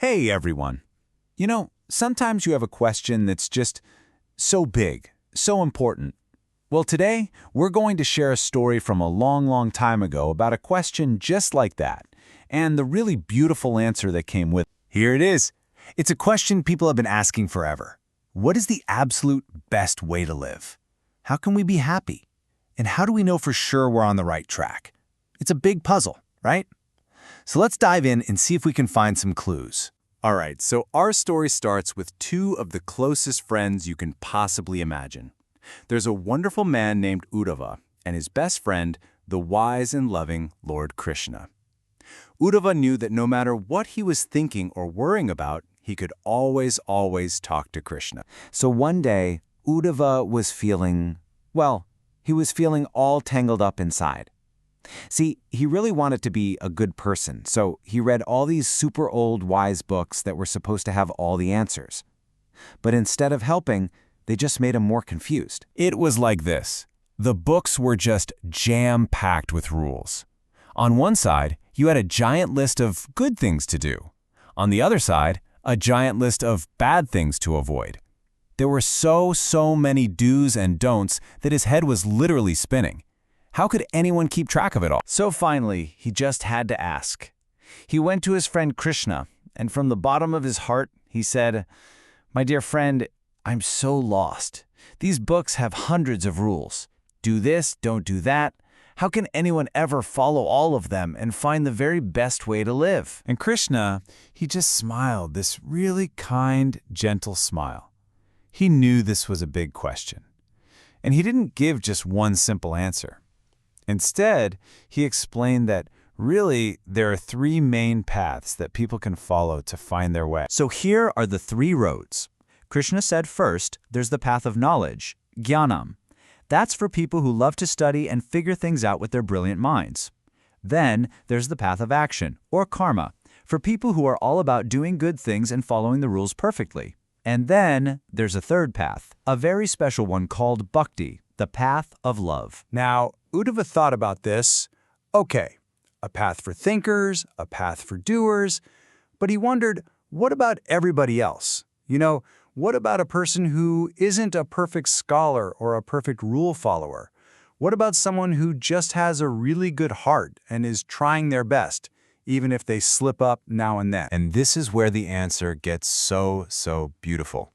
Hey everyone. Sometimes you have a question that's just so big, so important. Well, today, we're going to share a story from a long, long time ago about a question just like that, and the really beautiful answer that came with it. Here it is. It's a question people have been asking forever. What is the absolute best way to live? How can we be happy? And how do we know for sure we're on the right track? It's a big puzzle, right? So let's dive in and see if we can find some clues. All right, so our story starts with two of the closest friends you can possibly imagine. There's a wonderful man named Uddhava and his best friend, the wise and loving Lord Krishna. Uddhava knew that no matter what he was thinking or worrying about, he could always talk to Krishna. So one day, Uddhava was feeling all tangled up inside. See, he really wanted to be a good person, so he read all these super old wise books that were supposed to have all the answers. But instead of helping, they just made him more confused. It was like this. The books were just jam-packed with rules. On one side, you had a giant list of good things to do. On the other side, a giant list of bad things to avoid. There were so many do's and don'ts that his head was literally spinning. How could anyone keep track of it all? So finally, he just had to ask. He went to his friend Krishna, and from the bottom of his heart, he said, "My dear friend, I'm so lost. These books have hundreds of rules. Do this, don't do that. How can anyone ever follow all of them and find the very best way to live?" And Krishna, he just smiled, this really kind, gentle smile. He knew this was a big question. And he didn't give just one simple answer. Instead, he explained that really there are three main paths that people can follow to find their way. So here are the three roads. Krishna said first, there's the path of knowledge, jnanam. That's for people who love to study and figure things out with their brilliant minds. Then there's the path of action, or karma, for people who are all about doing good things and following the rules perfectly. And then there's a third path, a very special one called bhakti, the path of love. Now, Uddhava thought about this. Okay, a path for thinkers, a path for doers. But he wondered, what about everybody else? What about a person who isn't a perfect scholar or a perfect rule follower? What about someone who just has a really good heart and is trying their best, even if they slip up now and then? And this is where the answer gets so beautiful.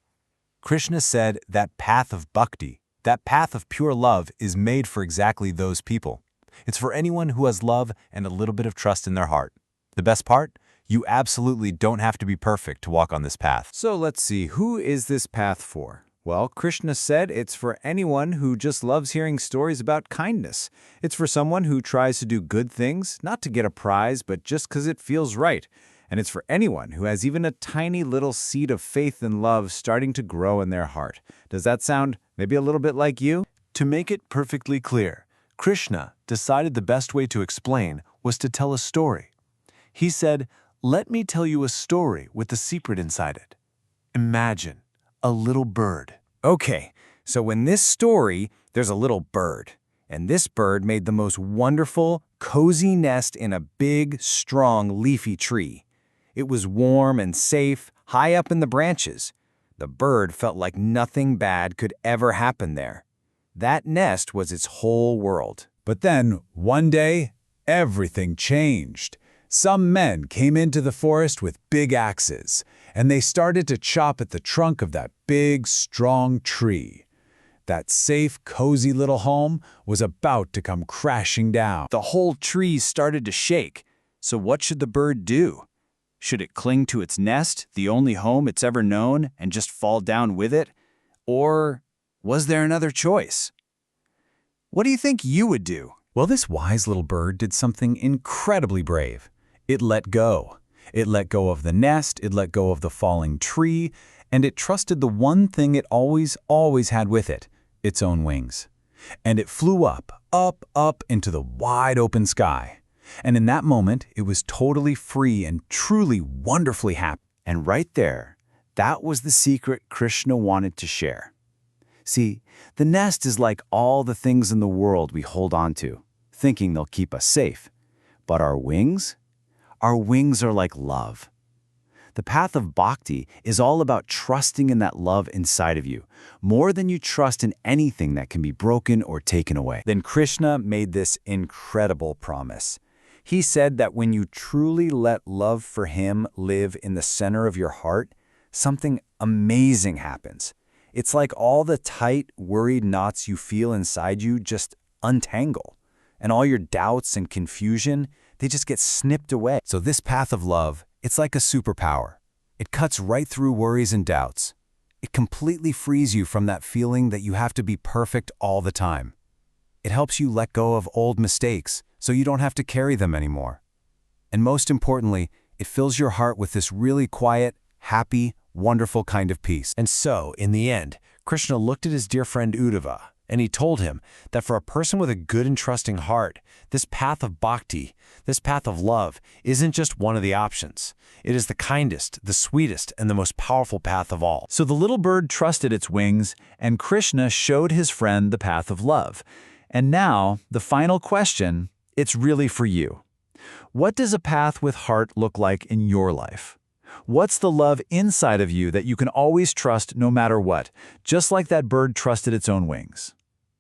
Krishna said that path of bhakti, that path of pure love, is made for exactly those people. It's for anyone who has love and a little bit of trust in their heart. The best part? You absolutely don't have to be perfect to walk on this path. So let's see, who is this path for? Well, Krishna said it's for anyone who just loves hearing stories about kindness. It's for someone who tries to do good things, not to get a prize, but just because it feels right. And it's for anyone who has even a tiny little seed of faith and love starting to grow in their heart. Does that sound maybe a little bit like you? To make it perfectly clear, Krishna decided the best way to explain was to tell a story. He said, "Let me tell you a story with a secret inside it. Imagine a little bird." Okay, so in this story, there's a little bird. And this bird made the most wonderful, cozy nest in a big, strong, leafy tree. It was warm and safe, high up in the branches. The bird felt like nothing bad could ever happen there. That nest was its whole world. But then, one day, everything changed. Some men came into the forest with big axes, and they started to chop at the trunk of that big, strong tree. That safe, cozy little home was about to come crashing down. The whole tree started to shake. So what should the bird do? Should it cling to its nest, the only home it's ever known, and just fall down with it? Or was there another choice? What do you think you would do? Well, this wise little bird did something incredibly brave. It let go. It let go of the nest, it let go of the falling tree, and it trusted the one thing it always had with it, its own wings. And it flew up into the wide open sky. And in that moment, it was totally free and truly wonderfully happy. And right there, that was the secret Krishna wanted to share. See, the nest is like all the things in the world we hold on to, thinking they'll keep us safe. But our wings are like love. The path of bhakti is all about trusting in that love inside of you, more than you trust in anything that can be broken or taken away. Then Krishna made this incredible promise. He said that when you truly let love for him live in the center of your heart, something amazing happens. It's like all the tight, worried knots you feel inside you just untangle, and all your doubts and confusion, they just get snipped away. So this path of love, it's like a superpower. It cuts right through worries and doubts. It completely frees you from that feeling that you have to be perfect all the time. It helps you let go of old mistakes so you don't have to carry them anymore. And most importantly, it fills your heart with this really quiet, happy, wonderful kind of peace. And so, in the end, Krishna looked at his dear friend Uddhava, and he told him that for a person with a good and trusting heart, this path of bhakti, this path of love, isn't just one of the options. It is the kindest, the sweetest, and the most powerful path of all. So the little bird trusted its wings, and Krishna showed his friend the path of love. And now, the final question, it's really for you. What does a path with heart look like in your life? What's the love inside of you that you can always trust no matter what, just like that bird trusted its own wings?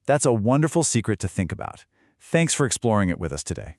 That's a wonderful secret to think about. Thanks for exploring it with us today.